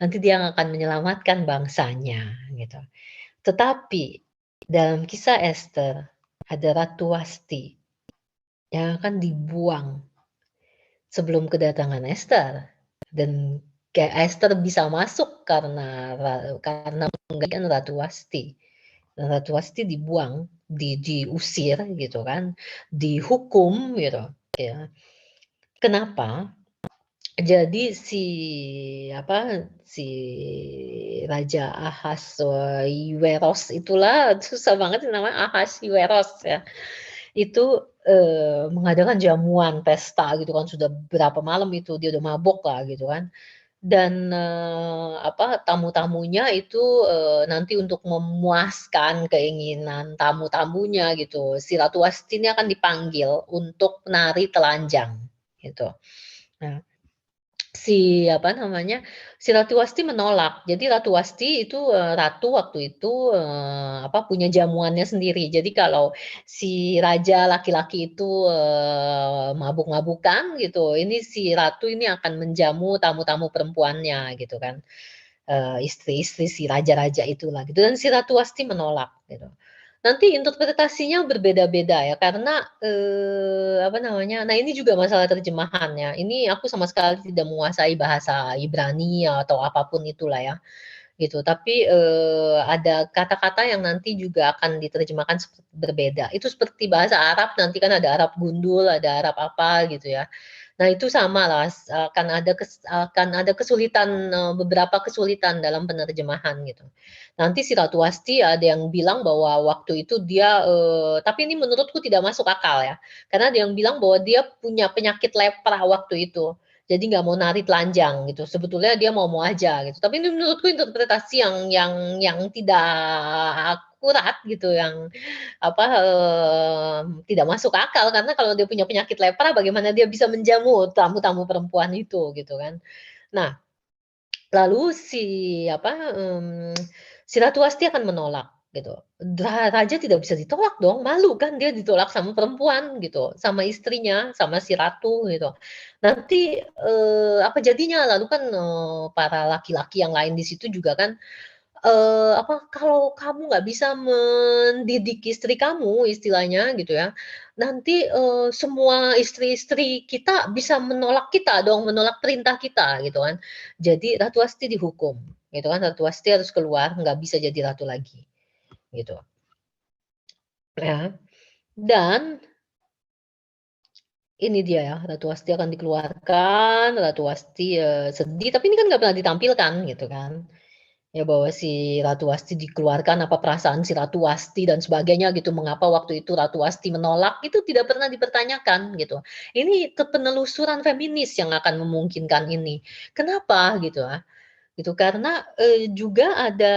Nanti dia yang akan menyelamatkan bangsanya, gitu. Tetapi dalam kisah Ester ada Ratu Wasti yang akan dibuang sebelum kedatangan Ester dan kayak Ester bisa masuk karena penggantian Ratu Wasti. Dan Ratu Wasti dibuang, diusir gitu kan, dihukum gitu ya. Kenapa? Jadi si Raja Ahasveros itulah, susah banget sih namanya Ahasveros ya. Itu, mengadakan jamuan pesta gitu kan, sudah berapa malam itu, dia udah mabok lah gitu kan. Dan, tamu-tamunya itu, nanti untuk memuaskan keinginan tamu-tamunya gitu, si Ratu Wasti ini akan dipanggil untuk menari telanjang, gitu. Nah, si Ratu Wasti menolak. Jadi Ratu Wasti itu, ratu waktu itu, punya jamuannya sendiri. Jadi kalau si raja laki-laki itu, mabuk-mabukan gitu, ini si ratu ini akan menjamu tamu-tamu perempuannya gitu kan, istri-istri si raja-raja itulah gitu, dan si Ratu Wasti menolak gitu. Nanti interpretasinya berbeda-beda ya karena, nah ini juga masalah terjemahannya. Ini aku sama sekali tidak menguasai bahasa Ibrani atau apapun itulah ya, gitu. Tapi, ada kata-kata yang nanti juga akan diterjemahkan berbeda. Itu seperti bahasa Arab nanti kan ada Arab gundul, ada Arab apa gitu ya. Nah itu samalah akan ada kesulitan, beberapa kesulitan dalam penerjemahan gitu. Nanti si Ratu Wasti ada yang bilang bahwa waktu itu dia, tapi ini menurutku tidak masuk akal ya, karena ada yang bilang bahwa dia punya penyakit lepra waktu itu. Jadi nggak mau nari telanjang gitu, sebetulnya dia mau-mau aja gitu. Tapi ini menurutku interpretasi yang tidak akurat gitu, yang tidak masuk akal karena kalau dia punya penyakit lepra bagaimana dia bisa menjamu tamu-tamu perempuan itu gitu kan. Nah, lalu si Ratu Wasti akan menolak gitu. Raja tidak bisa ditolak dong, malu kan dia ditolak sama perempuan gitu, sama istrinya, sama si ratu gitu. Nanti, apa jadinya? Lalu kan, para laki-laki yang lain di situ juga kan, "Kalau kamu nggak bisa mendidik istri kamu," istilahnya gitu ya, "nanti, semua istri-istri kita bisa menolak kita dong, menolak perintah kita," gitu kan. Jadi Ratu Wasti dihukum, gitu kan, Ratu Wasti harus keluar, nggak bisa jadi ratu lagi, gitu. Ya, dan ini dia ya, Ratu Wasti akan dikeluarkan, Ratu Wasti, sedih, tapi ini kan nggak pernah ditampilkan gitu kan. Ya bahwa si Ratu Wasti dikeluarkan, apa perasaan si Ratu Wasti dan sebagainya gitu, mengapa waktu itu Ratu Wasti menolak, itu tidak pernah dipertanyakan gitu. Ini penelusuran feminis yang akan memungkinkan ini. Kenapa gitu gitu, karena, juga ada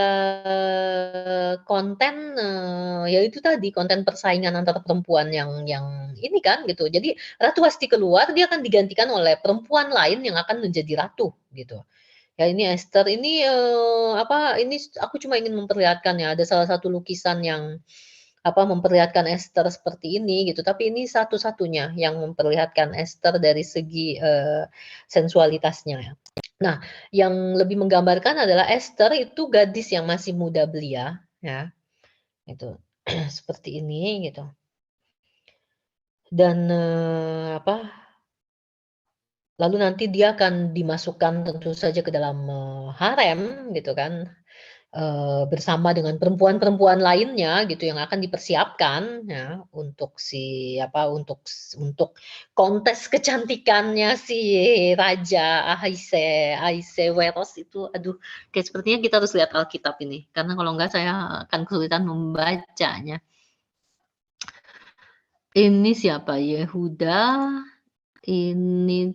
konten, ya itu tadi, konten persaingan antara perempuan yang ini kan gitu. Jadi Ratu Wasti keluar, dia akan digantikan oleh perempuan lain yang akan menjadi ratu gitu. Ya ini Ester ini, aku cuma ingin memperlihatkan ya, ada salah satu lukisan yang, memperlihatkan Ester seperti ini gitu, tapi ini satu-satunya yang memperlihatkan Ester dari segi, sensualitasnya ya. Nah, yang lebih menggambarkan adalah Ester itu gadis yang masih muda belia, ya, itu seperti ini gitu. Dan, lalu nanti dia akan dimasukkan tentu saja ke dalam, harem gitu kan, bersama dengan perempuan-perempuan lainnya gitu yang akan dipersiapkan ya untuk kontes kecantikannya si Raja Ahasveros itu. Aduh, kayak sepertinya kita harus lihat Alkitab ini, karena kalau enggak saya akan kesulitan membacanya. Ini siapa? Yehuda, ini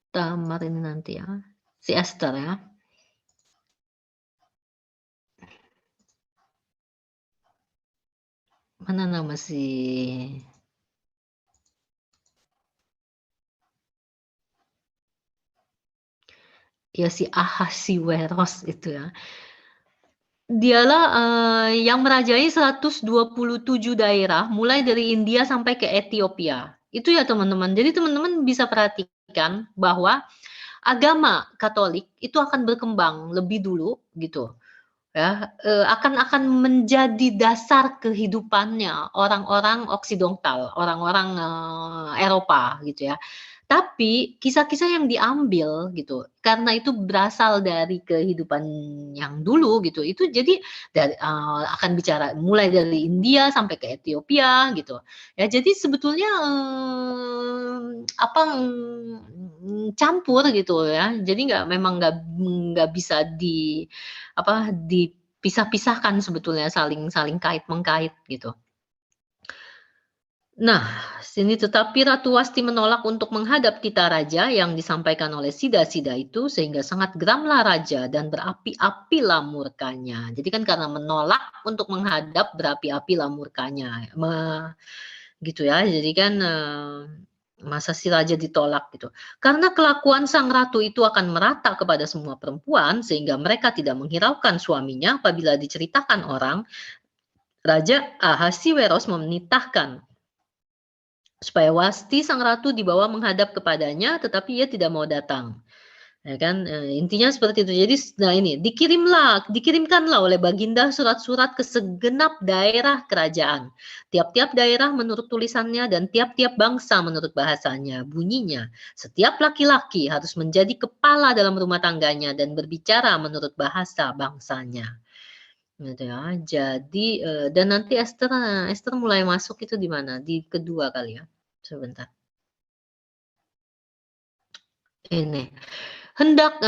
Tamar ini nanti ya, si Ester ya. Mana nama si si Ahasiweros itu ya. Dialah, yang merajai 127 daerah mulai dari India sampai ke Ethiopia. Itu ya teman-teman. Jadi teman-teman bisa perhatikan bahwa, agama Katolik itu akan berkembang lebih dulu gitu ya, akan menjadi dasar kehidupannya orang-orang Oksidental, orang-orang, Eropa gitu ya. Tapi kisah-kisah yang diambil gitu, karena itu berasal dari kehidupan yang dulu gitu, itu jadi akan bicara mulai dari India sampai ke Ethiopia gitu. Ya jadi sebetulnya, campur gitu ya. Jadi memang nggak bisa dipisah-pisahkan sebetulnya saling saling kait mengkait gitu. Nah, sini tetapi Ratu Wasti menolak untuk menghadap tita raja yang disampaikan oleh Sida-Sida itu sehingga sangat geramlah raja dan berapi-apilah murkanya. Jadi kan karena menolak untuk menghadap berapi-apilah murkanya. Gitu ya. Jadi kan masa si raja ditolak gitu. Karena kelakuan sang ratu itu akan merata kepada semua perempuan sehingga mereka tidak menghiraukan suaminya apabila diceritakan orang, Raja Ahasiweros menitahkan supaya Wasti sang ratu dibawa menghadap kepadanya, tetapi ia tidak mau datang. Ya kan, intinya seperti itu. Jadi nah ini, dikirimkanlah oleh Baginda surat-surat ke segenap daerah kerajaan. Tiap-tiap daerah menurut tulisannya dan tiap-tiap bangsa menurut bahasanya. Bunyinya, setiap laki-laki harus menjadi kepala dalam rumah tangganya dan berbicara menurut bahasa bangsanya. Gitu ya. Jadi, dan nanti Esther mulai masuk itu di mana? Di kedua kali ya? Sebentar. Ini, hendak,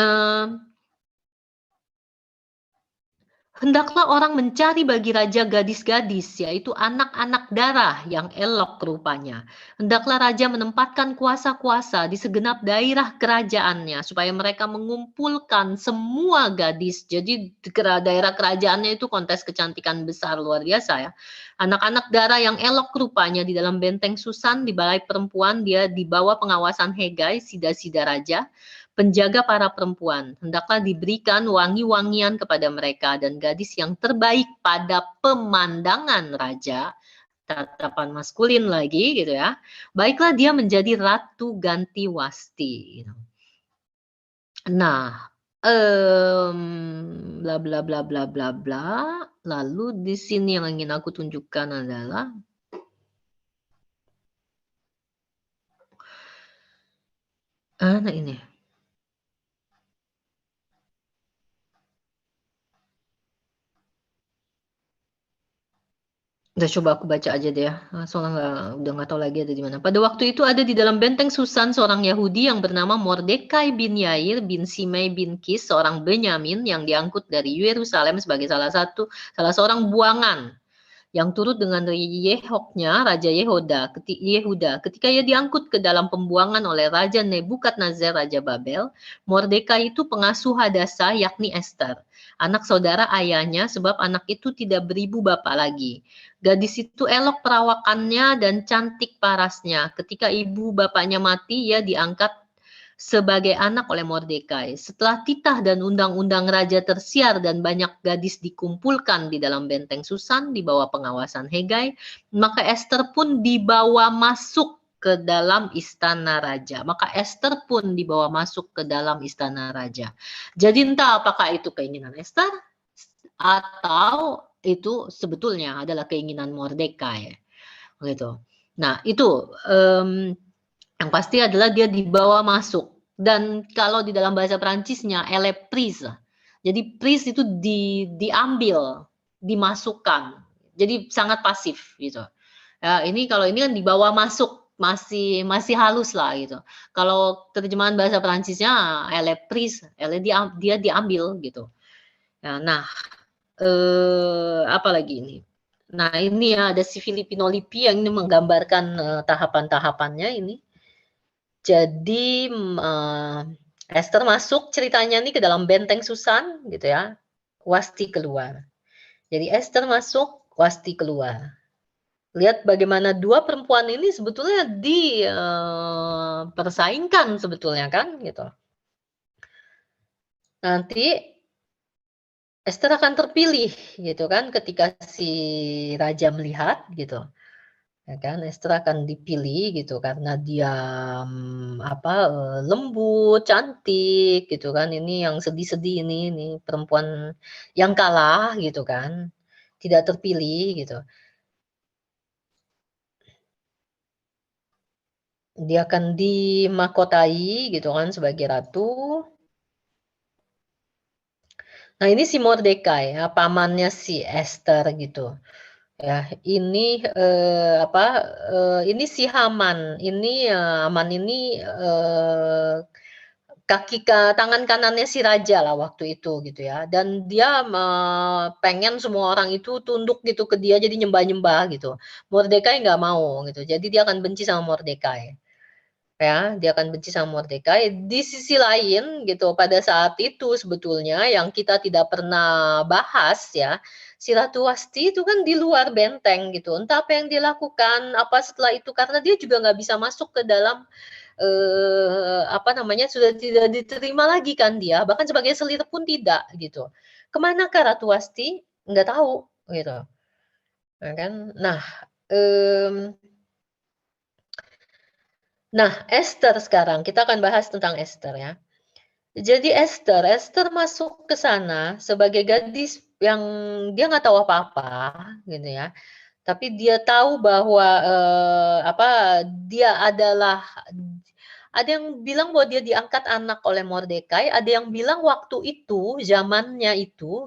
hendaklah orang mencari bagi raja gadis-gadis, yaitu anak-anak darah yang elok rupanya. Hendaklah raja menempatkan kuasa-kuasa di segenap daerah kerajaannya, supaya mereka mengumpulkan semua gadis. Jadi daerah kerajaannya itu kontes kecantikan besar luar biasa ya. Anak-anak darah yang elok rupanya di dalam benteng Susan, di balai perempuan, dia di bawah pengawasan Hegai, sida-sida raja penjaga para perempuan. Hendaklah diberikan wangi-wangian kepada mereka dan gadis yang terbaik pada pemandangan raja, tatapan maskulin lagi gitu ya. Baiklah dia menjadi ratu ganti Wasti. Gitu. Nah, bla bla bla bla bla bla. Lalu di sini yang ingin aku tunjukkan adalah nah ini. Udah coba aku baca aja deh ya, soalnya udah nggak tahu lagi ada di mana. Pada waktu itu ada di dalam benteng Susan seorang Yahudi yang bernama Mordekai bin Yair bin Simei bin Kis, seorang Benyamin yang diangkut dari Yerusalem sebagai salah seorang buangan yang turut dengan Yehoknya, Raja Yehuda. Ketika ia diangkut ke dalam pembuangan oleh Raja Nebukadnezar, Raja Babel, Mordekai itu pengasuh Hadasa, yakni Esther, anak saudara ayahnya, sebab anak itu tidak beribu bapak lagi. Gadis itu elok perawakannya dan cantik parasnya. Ketika ibu bapaknya mati, ia diangkat sebagai anak oleh Mordekai. Setelah titah dan undang-undang raja tersiar dan banyak gadis dikumpulkan di dalam benteng Susan di bawah pengawasan Hegai, maka Esther pun dibawa masuk ke dalam istana raja. Maka Esther pun dibawa masuk ke dalam istana raja. Jadi entah apakah itu keinginan Esther atau itu sebetulnya adalah keinginan Mordekai. Gitu. Nah, itu yang pasti adalah dia dibawa masuk. Dan kalau di dalam bahasa Perancisnya, elle prise. Jadi prise itu diambil, dimasukkan. Jadi sangat pasif gitu. Ya, ini kalau ini kan dibawa masuk, masih halus lah gitu. Kalau terjemahan bahasa Perancisnya elle prise, dia diambil gitu. Ya, nah, apa lagi ini? Nah, ini ya ada si Filipino Lippi yang ini menggambarkan tahapan-tahapannya ini. Jadi, Esther masuk ceritanya nih ke dalam benteng Susan gitu ya, Wasti keluar. Jadi Esther masuk, Wasti keluar. Lihat bagaimana dua perempuan ini sebetulnya persaingkan sebetulnya kan gitu. Nanti Esther akan terpilih gitu kan ketika si raja melihat gitu. ya kan. Ester akan dipilih gitu karena dia, lembut, cantik gitu kan, ini yang sedih-sedih ini perempuan yang kalah gitu kan, tidak terpilih gitu. Dia akan dimahkotai gitu kan sebagai ratu. Nah ini si Mordekai ya, pamannya si Ester gitu. Ya, ini, ini si Haman, ini, Haman ini, tangan kanannya si raja lah waktu itu gitu ya, dan dia pengen semua orang itu tunduk gitu ke dia, jadi nyembah-nyembah gitu. Mordekai nggak mau gitu, jadi dia akan benci sama Mordekai. Ya, dia akan benci sama Mordekai. Di sisi lain gitu, pada saat itu sebetulnya yang kita tidak pernah bahas ya, si Ratu Wasti itu kan di luar benteng gitu. Entah apa yang dia lakukan, apa setelah itu karena dia juga nggak bisa masuk ke dalam, sudah tidak diterima lagi kan dia, bahkan sebagai selir pun tidak gitu. Kemanakah Ratu Wasti? Nggak tahu gitu, ya kan. Mmm Esther sekarang, kita akan bahas tentang Esther ya. Jadi Esther masuk ke sana sebagai gadis yang dia nggak tahu apa-apa gitu ya. Tapi dia tahu bahwa, dia adalah ada yang bilang bahwa dia diangkat anak oleh Mordekai, ada yang bilang waktu itu, zamannya itu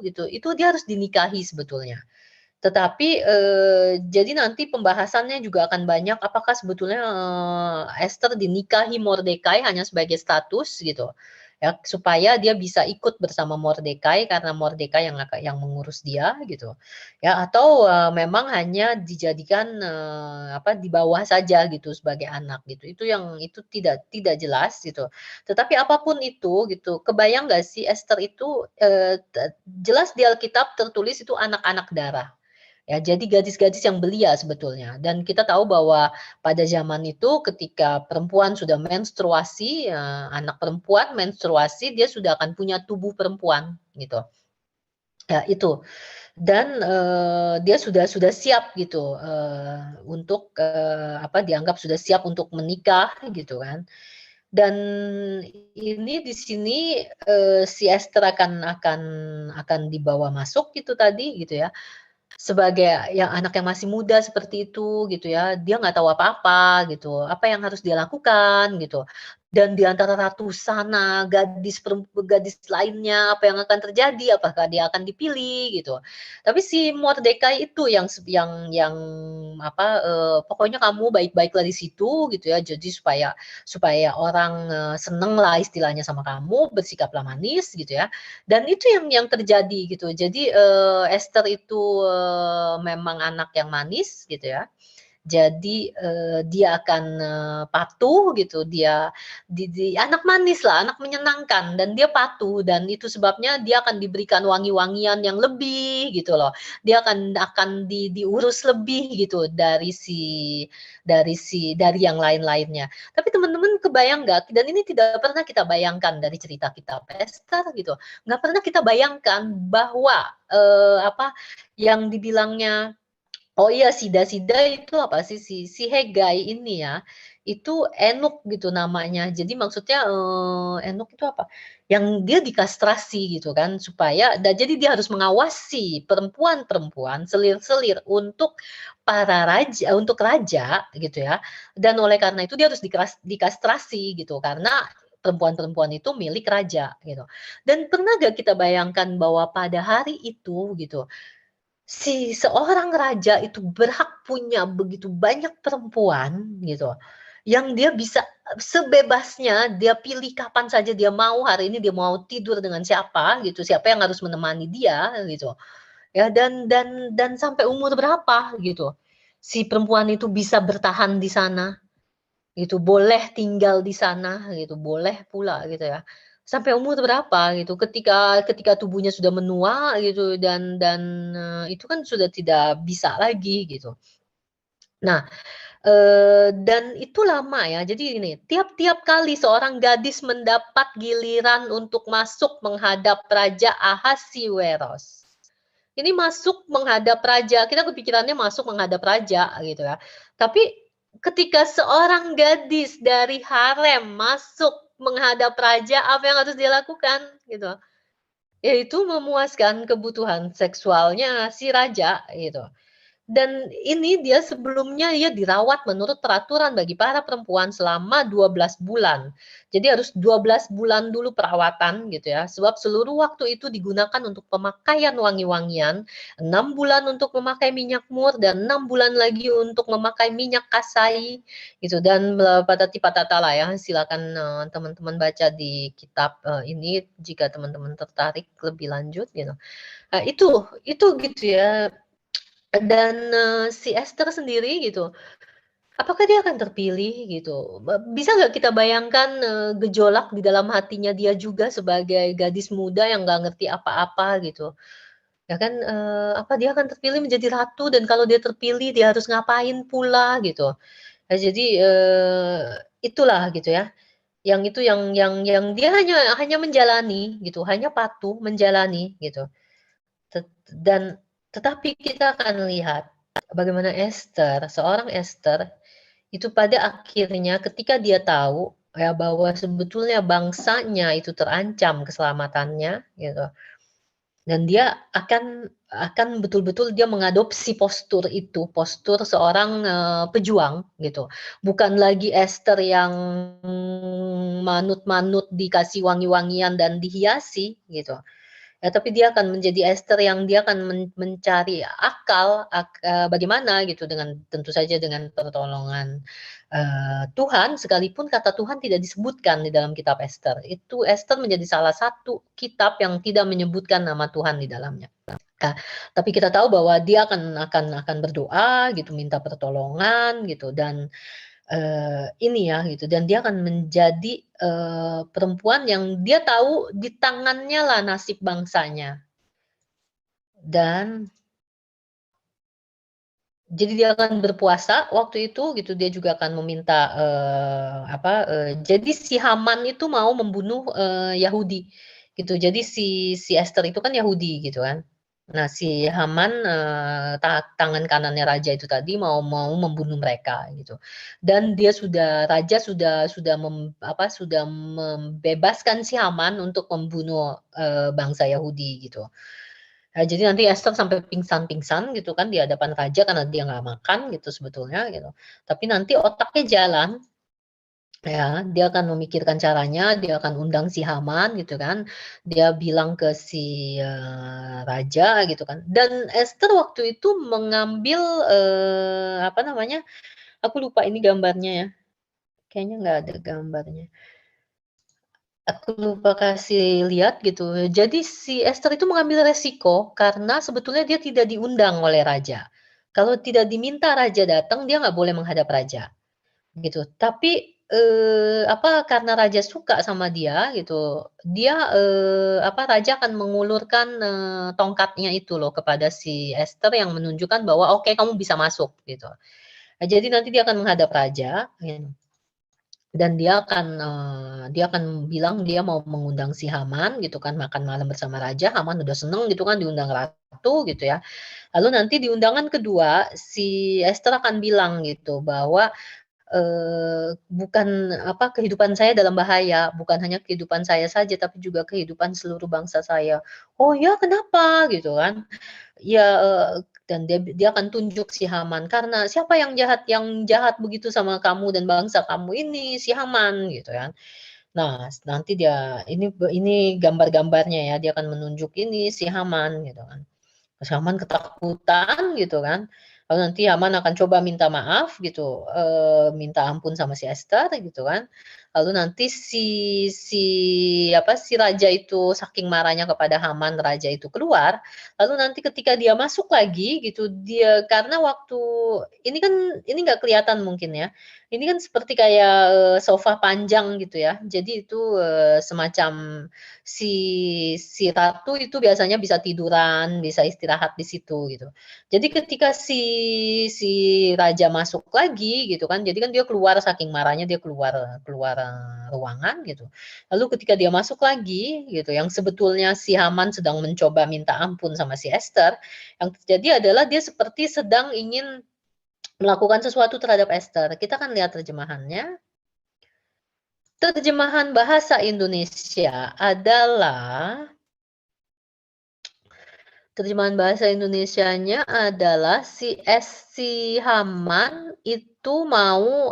dia harus dinikahi sebetulnya. Tetapi, jadi nanti pembahasannya juga akan banyak apakah sebetulnya, Esther dinikahi Mordekai hanya sebagai status gitu, ya, supaya dia bisa ikut bersama Mordekai karena Mordekai yang mengurus dia gitu, ya, atau, memang hanya dijadikan, di bawah saja gitu sebagai anak gitu. Itu tidak tidak jelas gitu. Tetapi apapun itu gitu, kebayang nggak sih Esther itu, jelas di Alkitab tertulis itu anak-anak darah. Ya, jadi gadis-gadis yang belia sebetulnya dan kita tahu bahwa pada zaman itu ketika perempuan sudah menstruasi, anak perempuan menstruasi dia sudah akan punya tubuh perempuan gitu. Ya itu dan, dia sudah siap gitu, untuk, dianggap sudah siap untuk menikah gitu kan. Dan ini di sini, si Esther akan dibawa masuk gitu tadi gitu ya. Sebagai yang anak yang masih muda seperti itu gitu ya, dia nggak tahu apa-apa gitu, apa yang harus dia lakukan gitu. Dan di antara ratusan gadis lainnya, apa yang akan terjadi? Apakah dia akan dipilih gitu. Tapi si Mordekai itu pokoknya kamu baik-baiklah di situ gitu ya, jadi supaya supaya orang, senenglah istilahnya sama kamu, bersikaplah manis gitu ya. Dan itu yang terjadi gitu. Jadi, Esther itu, memang anak yang manis gitu ya. Jadi, dia akan, patuh gitu, dia anak manis lah, anak menyenangkan dan dia patuh dan itu sebabnya dia akan diberikan wangi-wangian yang lebih gitu loh. Dia akan diurus lebih gitu dari yang lain-lainnya. Tapi teman-teman kebayang nggak, dan ini tidak pernah kita bayangkan dari cerita kita Esther gitu, nggak pernah kita bayangkan bahwa, yang dibilangnya oh iya, Sida itu apa sih, si Hegai ini ya, itu Enuk gitu namanya. Jadi maksudnya, Enuk itu apa, yang dia dikastrasi gitu kan, jadi dia harus mengawasi perempuan-perempuan, selir-selir untuk raja gitu ya, dan oleh karena itu dia harus dikastrasi gitu, karena perempuan-perempuan itu milik raja gitu. Dan pernah gak kita bayangkan bahwa pada hari itu gitu, si seorang raja itu berhak punya begitu banyak perempuan gitu, yang dia bisa sebebasnya dia pilih kapan saja dia mau, hari ini dia mau tidur dengan siapa gitu, siapa yang harus menemani dia gitu. Ya dan sampai umur berapa gitu, si perempuan itu bisa bertahan di sana. Itu boleh tinggal di sana gitu, boleh pula gitu ya. Sampai umur berapa gitu, ketika ketika tubuhnya sudah menua gitu itu kan sudah tidak bisa lagi gitu. Nah, dan itu lama ya, jadi ini, tiap-tiap kali seorang gadis mendapat giliran untuk masuk menghadap Raja Ahasiweros. ini masuk menghadap raja, kita kepikirannya masuk menghadap raja gitu ya. Tapi ketika seorang gadis dari harem masuk menghadap raja, apa yang harus dia lakukan gitu? Yaitu memuaskan kebutuhan seksualnya si raja gitu. Dan ini dia sebelumnya dia dirawat menurut peraturan bagi para perempuan selama 12 bulan. Jadi harus 12 bulan dulu perawatan gitu ya, sebab seluruh waktu itu digunakan untuk pemakaian wangi-wangian, 6 bulan untuk memakai minyak mur dan 6 bulan lagi untuk memakai minyak kasai gitu dan patati patata lah ya, silakan, teman-teman baca di kitab, ini jika teman-teman tertarik lebih lanjut gitu. Nah itu gitu ya, dan, si Esther sendiri gitu, apakah dia akan terpilih gitu? Bisa nggak kita bayangkan, gejolak di dalam hatinya dia juga sebagai gadis muda yang nggak ngerti apa-apa gitu, ya kan, apa dia akan terpilih menjadi ratu dan kalau dia terpilih dia harus ngapain pula gitu. Nah jadi, itulah gitu ya, yang itu yang dia hanya hanya menjalani gitu, hanya patuh menjalani gitu. Dan tetapi kita akan lihat bagaimana Esther, seorang Esther, itu pada akhirnya ketika dia tahu ya bahwa sebetulnya bangsanya itu terancam keselamatannya gitu, dan dia akan betul-betul dia mengadopsi postur itu, postur seorang, pejuang gitu. Bukan lagi Esther yang manut-manut dikasih wangi-wangian dan dihiasi gitu. Ya, tapi dia akan menjadi Esther yang dia akan mencari akal, bagaimana gitu dengan tentu saja dengan pertolongan, Tuhan, sekalipun kata Tuhan tidak disebutkan di dalam kitab Esther. Itu Esther menjadi salah satu kitab yang tidak menyebutkan nama Tuhan di dalamnya. Nah, tapi kita tahu bahwa dia akan berdoa gitu, minta pertolongan gitu dan ini ya gitu dan dia akan menjadi, perempuan yang dia tahu di tangannya lah nasib bangsanya dan jadi dia akan berpuasa waktu itu gitu, dia juga akan meminta, jadi si Haman itu mau membunuh, Yahudi gitu. Jadi si Esther itu kan Yahudi gitu kan. Nah si Haman, tangan kanannya raja itu tadi mau mau membunuh mereka gitu. Dan dia sudah membebaskan si Haman untuk membunuh, bangsa Yahudi gitu. Jadi nanti Esther sampai pingsan-pingsan gitu kan di hadapan raja karena dia nggak makan gitu sebetulnya gitu. Tapi nanti otaknya jalan, ya, dia akan memikirkan caranya, dia akan undang si Haman gitu kan. Dia bilang ke si, raja gitu kan. Dan Esther waktu itu mengambil, apa namanya, aku lupa ini gambarnya ya, kayaknya nggak ada gambarnya. Aku lupa kasih lihat gitu. Jadi si Esther itu mengambil resiko karena sebetulnya dia tidak diundang oleh raja. Kalau tidak diminta raja datang, dia nggak boleh menghadap raja, gitu. Tapi, karena raja suka sama dia gitu, dia, raja akan mengulurkan, tongkatnya itu loh kepada si Esther yang menunjukkan bahwa, "Oke, kamu bisa masuk," gitu. Nah, jadi nanti dia akan menghadap raja, dan dia akan bilang dia mau mengundang si Haman gitu kan, makan malam bersama raja, Haman udah seneng gitu kan diundang ratu gitu ya. Lalu nanti di undangan kedua, si Esther akan bilang gitu bahwa, bukan kehidupan saya dalam bahaya, bukan hanya kehidupan saya saja, tapi juga kehidupan seluruh bangsa saya. "Oh ya, kenapa?" Gitu kan. Ya, dan dia akan tunjuk si Haman, "Karena siapa yang jahat begitu sama kamu dan bangsa kamu ini? Si Haman," gitu kan. Nah, nanti ini gambar-gambarnya ya, dia akan menunjuk ini si Haman gitu kan. Terus Haman ketakutan gitu kan, lalu nanti Haman akan coba minta maaf gitu, minta ampun sama si Esther gitu kan. Lalu nanti si si raja itu saking marahnya kepada Haman, raja itu keluar, lalu nanti ketika dia masuk lagi gitu, dia karena waktu ini nggak kelihatan mungkin ya, ini kan seperti kayak, sofa panjang gitu ya. Jadi itu, semacam si si ratu itu biasanya bisa tiduran, bisa istirahat di situ gitu. Jadi ketika si raja masuk lagi gitu kan, jadi kan dia keluar saking marahnya dia keluar keluar ruangan gitu. Lalu ketika dia masuk lagi gitu, yang sebetulnya si Haman sedang mencoba minta ampun sama si Ester, yang terjadi adalah dia seperti sedang ingin melakukan sesuatu terhadap Ester. Kita kan lihat terjemahannya. Terjemahan bahasa Indonesia adalah terjemahan bahasa Indonesianya adalah si Haman itu mau,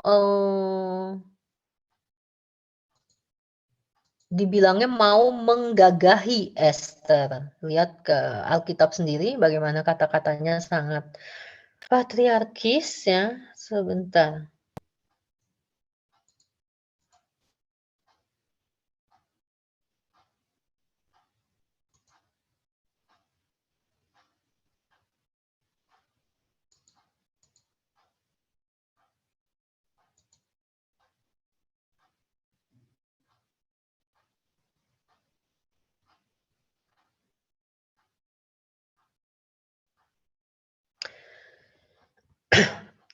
dibilangnya mau menggagahi Ester. Lihat ke Alkitab sendiri bagaimana kata-katanya sangat patriarkis ya. Sebentar.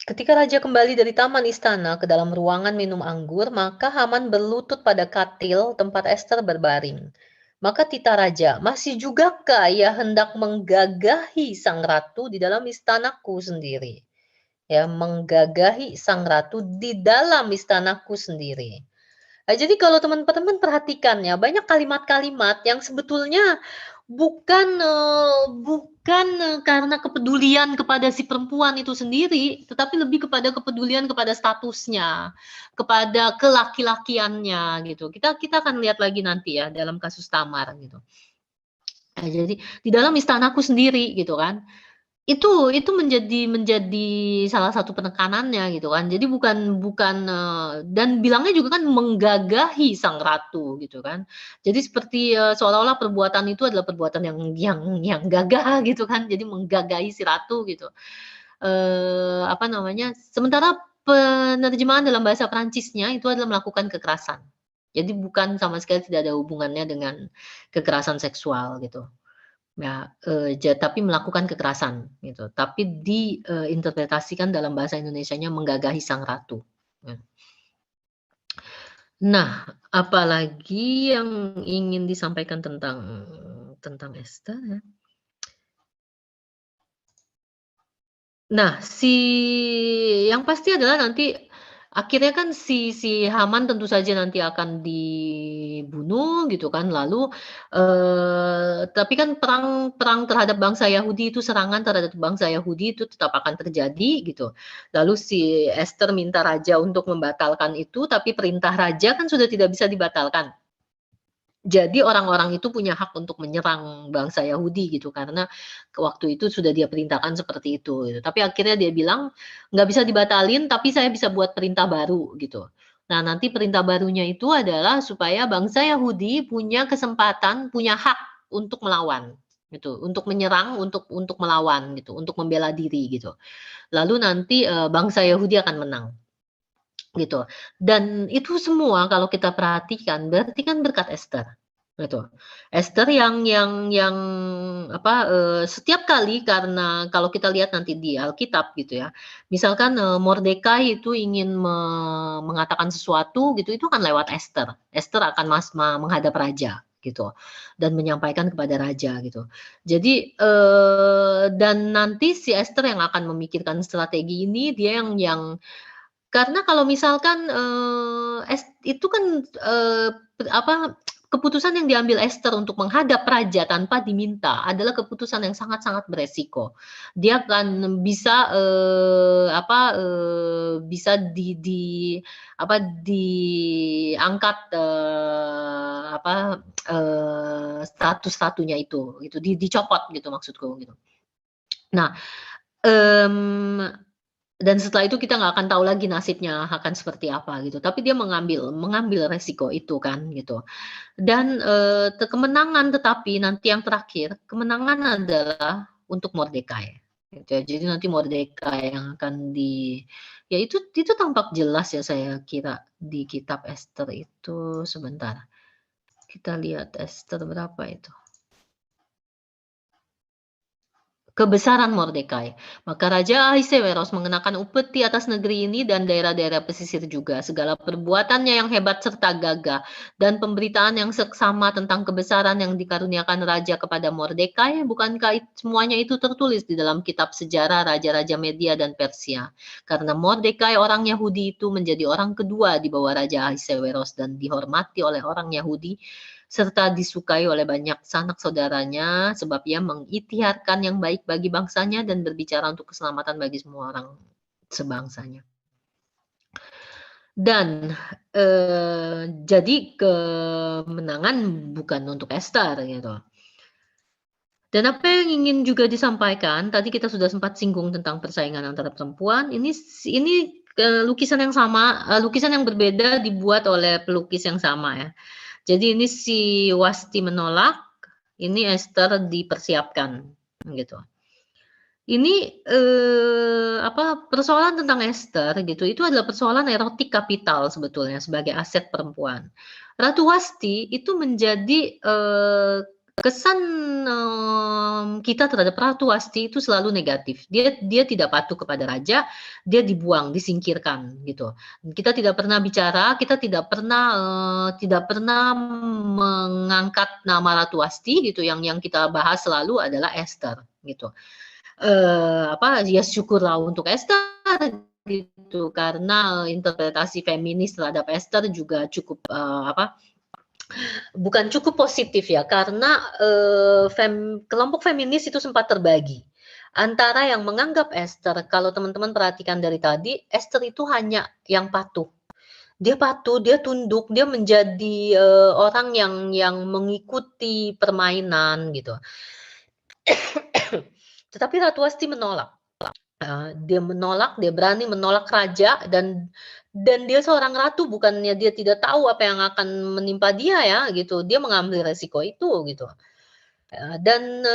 Ketika raja kembali dari taman istana ke dalam ruangan minum anggur, maka Haman berlutut pada katil tempat Ester berbaring. Maka tita raja, masih jugakah ia hendak menggagahi sang ratu di dalam istanaku sendiri? Ya, menggagahi sang ratu di dalam istanaku sendiri. Nah, jadi kalau teman-teman perhatikan ya, banyak kalimat-kalimat yang sebetulnya bukan karena kepedulian kepada si perempuan itu sendiri, tetapi lebih kepada kepedulian kepada statusnya, kepada kelaki-lakiannya gitu. Kita kita akan lihat lagi nanti ya dalam kasus Tamar gitu. Nah, jadi di dalam istanaku sendiri gitu kan. Itu menjadi salah satu penekanannya gitu kan. Jadi dan bilangnya juga kan menggagahi sang ratu gitu kan. Jadi seperti, seolah-olah perbuatan itu adalah perbuatan yang gagah gitu kan, jadi menggagahi si ratu gitu. Apa namanya, sementara penerjemahan dalam bahasa Prancisnya itu adalah melakukan kekerasan. Jadi bukan sama sekali tidak ada hubungannya dengan kekerasan seksual gitu. Ya, tapi melakukan kekerasan gitu, tapi diinterpretasikan dalam bahasa Indonesianya menggagahi sang ratu. Ya. Nah, apalagi yang ingin disampaikan tentang Esta ya. Nah, yang pasti adalah nanti akhirnya kan si Haman tentu saja nanti akan dibunuh gitu kan, lalu, tapi kan perang perang terhadap bangsa Yahudi itu, serangan terhadap bangsa Yahudi itu tetap akan terjadi gitu. Lalu si Ester minta raja untuk membatalkan itu, tapi perintah raja kan sudah tidak bisa dibatalkan. Jadi orang-orang itu punya hak untuk menyerang bangsa Yahudi gitu, karena waktu itu sudah dia perintahkan seperti itu gitu. Tapi akhirnya dia bilang, "Nggak bisa dibatalin, tapi saya bisa buat perintah baru," gitu. Nah, nanti perintah barunya itu adalah supaya bangsa Yahudi punya kesempatan, punya hak untuk melawan gitu, untuk menyerang, untuk melawan gitu, untuk membela diri gitu. Lalu nanti, bangsa Yahudi akan menang, gitu. Dan itu semua kalau kita perhatikan berarti kan berkat Ester, gitu. Ester yang apa, setiap kali karena kalau kita lihat nanti di Alkitab gitu ya, misalkan, Mordekai itu ingin mengatakan sesuatu gitu, itu kan lewat Ester. Ester akan menghadap raja gitu, dan menyampaikan kepada raja gitu. Jadi, dan nanti si Ester yang akan memikirkan strategi ini, dia yang karena kalau misalkan, itu kan, apa, keputusan yang diambil Ester untuk menghadap raja tanpa diminta adalah keputusan yang sangat-sangat beresiko. Dia akan bisa, apa, bisa apa, diangkat, apa, status ratunya itu, gitu, dicopot gitu maksudku, gitu. Nah, mmm dan setelah itu kita nggak akan tahu lagi nasibnya akan seperti apa gitu, tapi dia mengambil mengambil resiko itu kan gitu. Dan, kemenangan tetapi nanti yang terakhir, kemenangan adalah untuk Mordekai, gitu ya. Jadi nanti Mordekai yang akan ya itu tampak jelas ya saya kira di kitab Ester itu, sebentar, kita lihat Ester berapa itu. kebesaran Mordekai. Maka Raja Ahasveros mengenakan upeti atas negeri ini dan daerah-daerah pesisir juga. Segala perbuatannya yang hebat serta gagah dan pemberitaan yang seksama tentang kebesaran yang dikaruniakan Raja kepada Mordekai, bukankah semuanya itu tertulis di dalam kitab sejarah Raja-Raja Media dan Persia? Karena Mordekai orang Yahudi itu menjadi orang kedua di bawah Raja Ahasveros dan dihormati oleh orang Yahudi serta disukai oleh banyak sanak saudaranya, sebab ia mengikhtiarkan yang baik bagi bangsanya dan berbicara untuk keselamatan bagi semua orang sebangsanya. Dan, jadi kemenangan bukan untuk Ester gitu. Dan apa yang ingin juga disampaikan, tadi kita sudah sempat singgung tentang persaingan antara perempuan, ini, lukisan yang sama, lukisan yang berbeda dibuat oleh pelukis yang sama ya. Jadi ini si Wasti menolak, ini Ester dipersiapkan, gitu. Ini, persoalan tentang Ester gitu, itu adalah persoalan erotik kapital sebetulnya sebagai aset perempuan. Ratu Wasti itu menjadi, kesan, kita terhadap Ratu Wasti itu selalu negatif. Dia dia tidak patuh kepada raja, dia dibuang, disingkirkan gitu. Kita tidak pernah bicara, kita tidak pernah mengangkat nama Ratu Wasti gitu, yang kita bahas selalu adalah Ester gitu. Ya syukurlah untuk Ester gitu, karena interpretasi feminis terhadap Ester juga cukup, bukan cukup positif ya, karena, kelompok feminis itu sempat terbagi. Antara yang menganggap Ester, kalau teman-teman perhatikan dari tadi, Ester itu hanya yang patuh. Dia patuh, dia tunduk, dia menjadi, orang yang mengikuti permainan gitu. Tetapi Ratu Wasti menolak. Dia menolak, dia berani menolak raja dan dia seorang ratu, bukannya dia tidak tahu apa yang akan menimpa dia ya gitu, dia mengambil resiko itu gitu. Dan,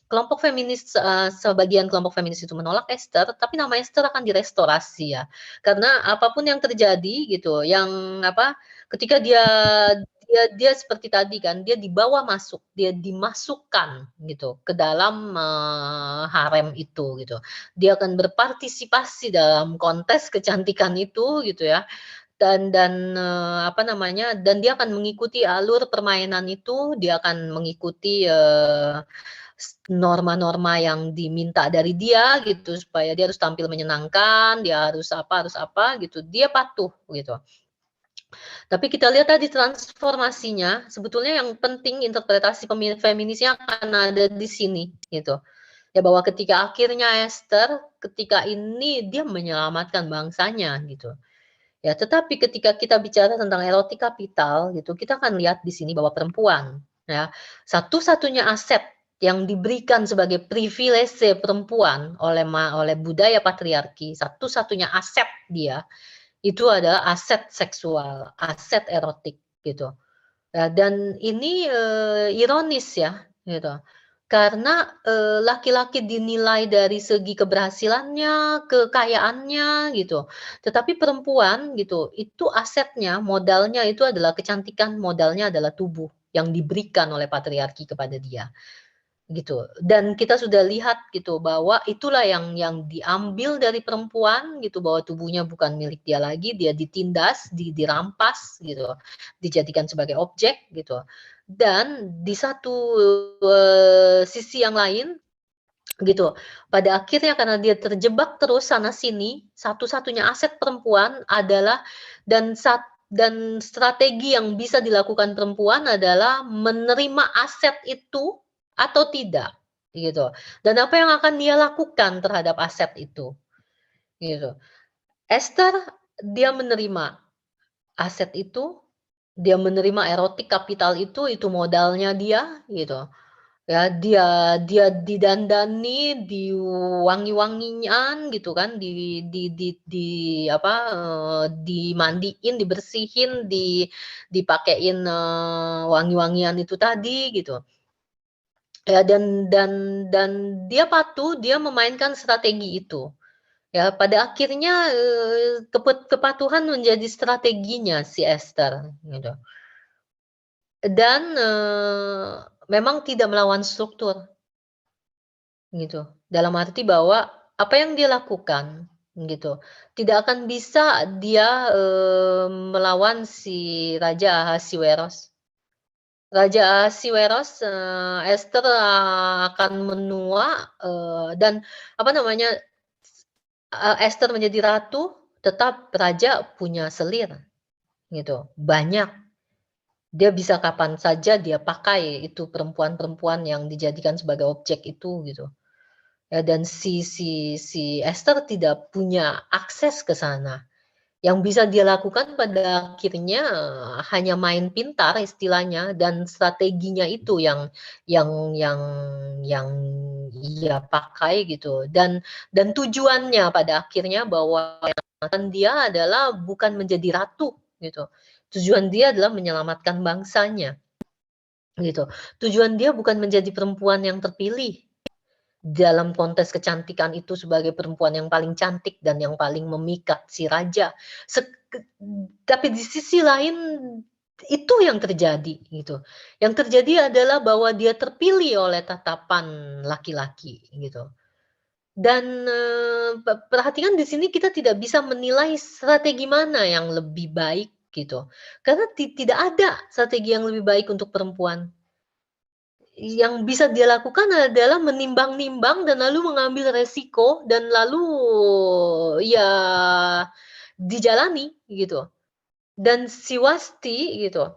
kelompok feminis, sebagian kelompok feminis itu menolak Ester, tapi nama Ester akan direstorasi ya. Karena apapun yang terjadi gitu, ketika dia seperti tadi kan, dia dibawa masuk, dia dimasukkan gitu ke dalam, harem itu gitu. Dia akan berpartisipasi dalam kontes kecantikan itu gitu ya. Dan dia akan mengikuti alur permainan itu, dia akan mengikuti, norma-norma yang diminta dari dia gitu, supaya dia harus tampil menyenangkan, dia harus apa gitu, dia patuh gitu. Tapi kita lihat tadi transformasinya, sebetulnya yang penting interpretasi feminisnya akan ada di sini gitu. Ya bahwa ketika akhirnya Esther, ketika ini dia menyelamatkan bangsanya gitu. Ya, tetapi ketika kita bicara tentang erotik kapital gitu, kita akan lihat di sini bahwa perempuan, ya, satu-satunya aset yang diberikan sebagai privilege perempuan oleh budaya patriarki, satu-satunya aset dia, itu adalah aset seksual, aset erotik gitu. Dan ini, ironis ya, gitu. Karena, laki-laki dinilai dari segi keberhasilannya, kekayaannya, gitu. Tetapi perempuan gitu, itu asetnya, modalnya itu adalah kecantikan, modalnya adalah tubuh yang diberikan oleh patriarki kepada dia. Gitu, dan kita sudah lihat gitu bahwa itulah yang diambil dari perempuan gitu, bahwa tubuhnya bukan milik dia lagi, dia ditindas, dirampas gitu, dijadikan sebagai objek gitu. Dan di satu, sisi yang lain gitu, pada akhirnya karena dia terjebak terus sana sini, satu-satunya aset perempuan adalah dan strategi yang bisa dilakukan perempuan adalah menerima aset itu atau tidak, gitu. Dan apa yang akan dia lakukan terhadap aset itu, gitu. Esther, dia menerima aset itu, dia menerima erotik kapital itu modalnya dia, gitu. Ya, dia didandani, diwangi-wangian gitu kan, dimandiin, dibersihin, dipakein, wangi-wangian itu tadi gitu. Ya, dan dia patuh, dia memainkan strategi itu. Ya, pada akhirnya, kepatuhan menjadi strateginya si Esther gitu. Dan, memang tidak melawan struktur, gitu. Dalam arti bahwa apa yang dia lakukan, gitu, tidak akan bisa dia, melawan si Raja Ahasiweros. Raja Ahasiweros, Ester, akan menua, dan apa namanya, Ester menjadi ratu, tetap raja punya selir, gitu, banyak. Dia bisa kapan saja dia pakai itu perempuan-perempuan yang dijadikan sebagai objek itu, gitu. Ya, dan si Ester tidak punya akses ke sana. Yang bisa dia lakukan pada akhirnya, hanya main pintar istilahnya dan strateginya itu yang yang ia pakai gitu dan tujuannya pada akhirnya bahwa dia adalah bukan menjadi ratu gitu. Tujuan dia adalah menyelamatkan bangsanya gitu. Tujuan dia bukan menjadi perempuan yang terpilih dalam kontes kecantikan itu sebagai perempuan yang paling cantik dan yang paling memikat si raja. Sek tapi di sisi lain itu yang terjadi gitu. Yang terjadi adalah bahwa dia terpilih oleh tatapan laki-laki gitu. Dan, perhatikan di sini kita tidak bisa menilai strategi mana yang lebih baik gitu. Karena tidak ada strategi yang lebih baik untuk perempuan. Yang bisa dia lakukan adalah menimbang-nimbang dan lalu mengambil resiko dan lalu ya dijalani gitu. Dan si Wasti gitu,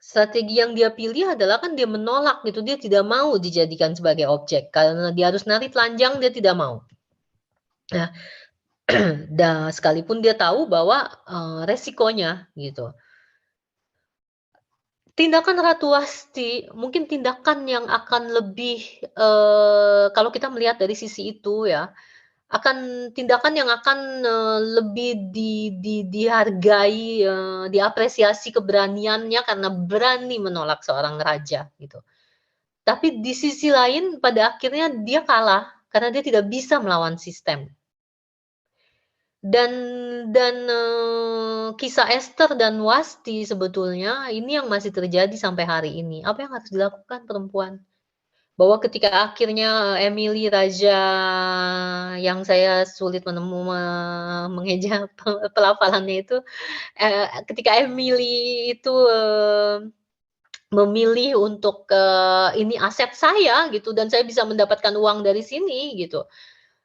strategi yang dia pilih adalah kan dia menolak gitu, dia tidak mau dijadikan sebagai objek karena dia harus nari telanjang dia tidak mau. Nah, sekalipun dia tahu bahwa, resikonya gitu. Tindakan Ratu Wasti, mungkin tindakan yang akan lebih, kalau kita melihat dari sisi itu ya, akan tindakan yang akan, lebih dihargai, diapresiasi keberaniannya karena berani menolak seorang raja gitu. Tapi di sisi lain pada akhirnya dia kalah karena dia tidak bisa melawan sistem. Dan kisah Ester dan Wasti sebetulnya ini yang masih terjadi sampai hari ini. Apa yang harus dilakukan perempuan? Bahwa ketika akhirnya Emily raja yang saya sulit mengeja pelafalannya itu, ketika Emily itu, memilih untuk, "Ini aset saya," gitu, "dan saya bisa mendapatkan uang dari sini," gitu,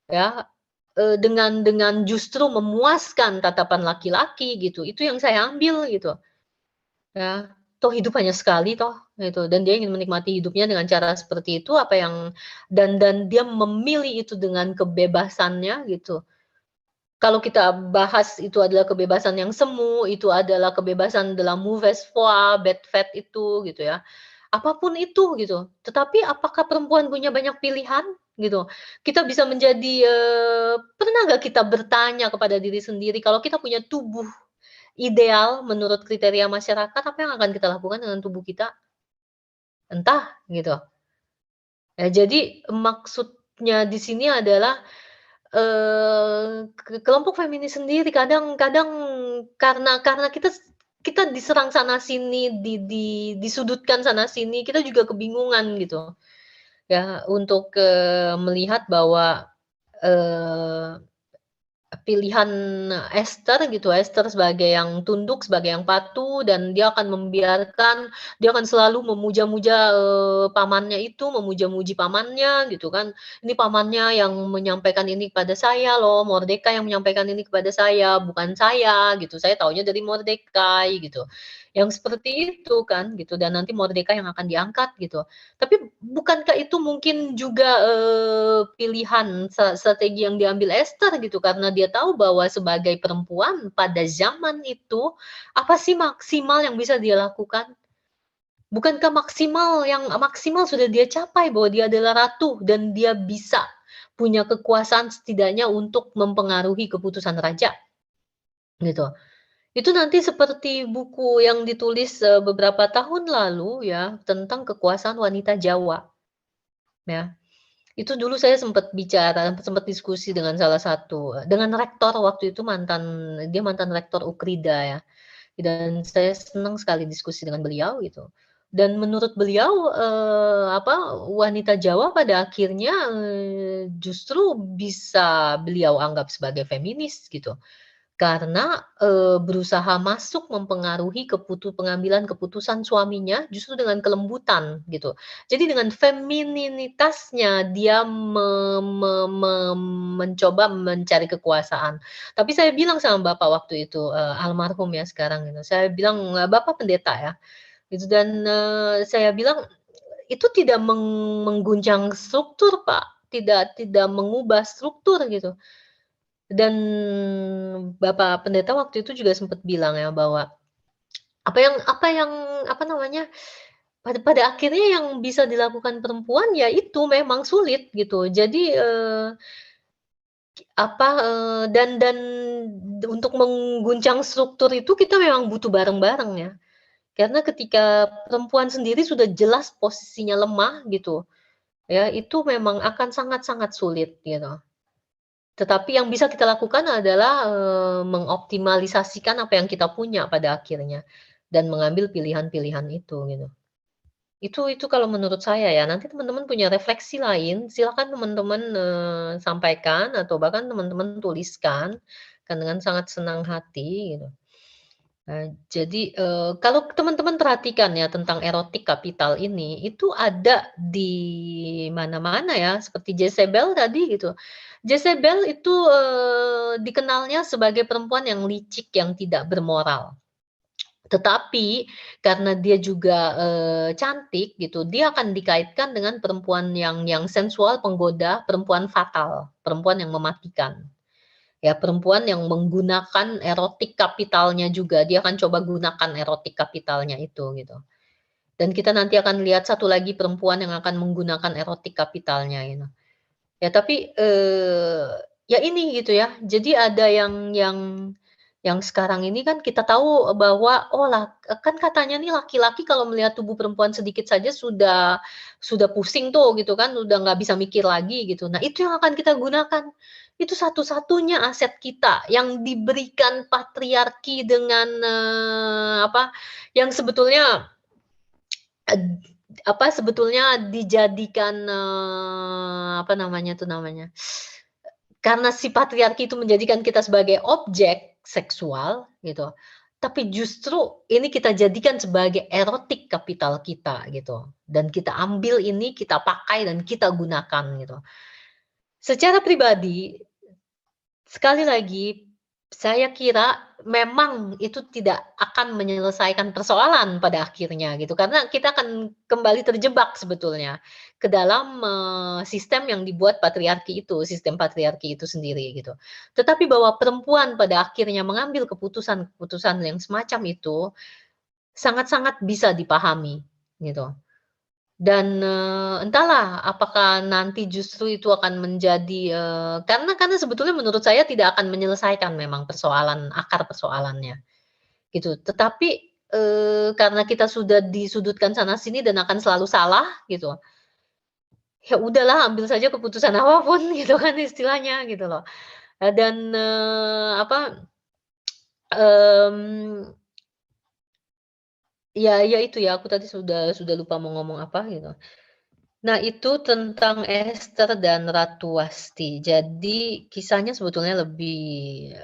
ya. Dengan justru memuaskan tatapan laki-laki gitu, itu yang saya ambil gitu, ya. Toh hidup hanya sekali toh, gitu, dan dia ingin menikmati hidupnya dengan cara seperti itu, apa yang dan dia memilih itu dengan kebebasannya gitu. Kalau kita bahas itu adalah kebebasan yang semu, itu adalah kebebasan dalam mauvaise foi, bad faith itu gitu ya. Apapun itu gitu, tetapi apakah perempuan punya banyak pilihan? Gitu. Kita bisa menjadi, pernah nggak kita bertanya kepada diri sendiri kalau kita punya tubuh ideal menurut kriteria masyarakat, apa yang akan kita lakukan dengan tubuh kita? Entah gitu. Ya jadi maksudnya di sini adalah, kelompok feminis sendiri kadang-kadang karena kita diserang sana sini, disudutkan sana sini, kita juga kebingungan gitu. Ya, untuk, melihat bahwa, eee, pilihan Esther gitu, Esther sebagai yang tunduk, sebagai yang patuh, dan dia akan selalu memuja-muja, pamannya itu, memuja-muji pamannya gitu kan. "Ini pamannya yang menyampaikan ini kepada saya loh, Mordekai yang menyampaikan ini kepada saya, bukan saya," gitu. "Saya taunya dari Mordekai," gitu. Yang seperti itu kan gitu, dan nanti Mordekai yang akan diangkat gitu. Tapi bukankah itu mungkin juga, pilihan strategi yang diambil Esther gitu, karena dia tahu bahwa sebagai perempuan pada zaman itu, apa sih maksimal yang bisa dia lakukan? Bukankah maksimal sudah dia capai bahwa dia adalah ratu dan dia bisa punya kekuasaan setidaknya untuk mempengaruhi keputusan raja, gitu. Itu nanti seperti buku yang ditulis, beberapa tahun lalu ya, tentang kekuasaan wanita Jawa, ya. Itu dulu saya sempat diskusi dengan salah satu dengan rektor waktu itu dia mantan rektor Ukrida ya, dan saya senang sekali diskusi dengan beliau gitu. Dan menurut beliau, wanita Jawa pada akhirnya, justru bisa beliau anggap sebagai feminis gitu. Karena, berusaha masuk mempengaruhi pengambilan keputusan suaminya justru dengan kelembutan gitu. Jadi dengan femininitasnya dia mencoba mencari kekuasaan. Tapi saya bilang sama bapak waktu itu, almarhum ya sekarang gitu, saya bilang, "Bapak pendeta ya?" Gitu dan, saya bilang, "Itu tidak mengguncang struktur Pak, tidak mengubah struktur," gitu. Dan Bapak Pendeta waktu itu juga sempat bilang ya bahwa apa namanya, pada akhirnya yang bisa dilakukan perempuan ya itu memang sulit gitu. Jadi, dan untuk mengguncang struktur itu kita memang butuh bareng-bareng ya. Karena ketika perempuan sendiri sudah jelas posisinya lemah gitu, ya itu memang akan sangat-sangat sulit gitu. Tetapi yang bisa kita lakukan adalah, mengoptimalisasikan apa yang kita punya pada akhirnya, dan mengambil pilihan-pilihan itu gitu. Itu kalau menurut saya ya, nanti teman-teman punya refleksi lain, silakan teman-teman, sampaikan atau bahkan teman-teman tuliskan, kan dengan sangat senang hati gitu. Jadi, kalau teman-teman perhatikan ya tentang erotik kapital ini, itu ada di mana-mana ya, seperti Jezebel tadi gitu. Jezebel itu, dikenalnya sebagai perempuan yang licik, yang tidak bermoral. Tetapi karena dia juga, cantik gitu, dia akan dikaitkan dengan perempuan yang sensual, penggoda, perempuan fatal, perempuan yang mematikan. Ya, perempuan yang menggunakan erotik kapitalnya juga, dia akan coba gunakan erotik kapitalnya itu, gitu. Dan kita nanti akan lihat satu lagi perempuan yang akan menggunakan erotik kapitalnya gitu. Ya tapi, ya ini gitu ya, jadi ada yang sekarang ini kan kita tahu bahwa, kan katanya nih laki-laki kalau melihat tubuh perempuan sedikit saja sudah pusing tuh gitu kan, udah nggak bisa mikir lagi gitu. Nah itu yang akan kita gunakan. Itu satu-satunya aset kita yang diberikan patriarki dengan, yang sebetulnya, sebetulnya dijadikan, karena si patriarki itu menjadikan kita sebagai objek seksual gitu, tapi justru ini kita jadikan sebagai erotik kapital kita gitu, dan kita ambil ini, kita pakai dan kita gunakan gitu. Secara pribadi, sekali lagi, saya kira memang itu tidak akan menyelesaikan persoalan pada akhirnya gitu, karena kita akan kembali terjebak sebetulnya ke dalam, sistem yang dibuat patriarki itu, sistem patriarki itu sendiri gitu. Tetapi bahwa perempuan pada akhirnya mengambil keputusan-keputusan yang semacam itu, sangat-sangat bisa dipahami gitu. Dan, entahlah apakah nanti justru itu akan menjadi, karena sebetulnya menurut saya tidak akan menyelesaikan memang akar persoalannya, gitu. Tetapi, karena kita sudah disudutkan sana sini dan akan selalu salah gitu, ya udahlah ambil saja keputusan apapun gitu kan istilahnya gitu loh. Dan, mmm, ya itu ya, aku tadi sudah lupa mau ngomong apa gitu. Nah, itu tentang Ester dan Ratu Wasti. Jadi kisahnya sebetulnya lebih,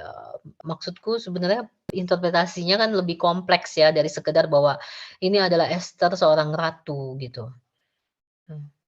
maksudku sebenarnya interpretasinya kan lebih kompleks ya dari sekedar bahwa ini adalah Ester seorang ratu gitu. Mmm.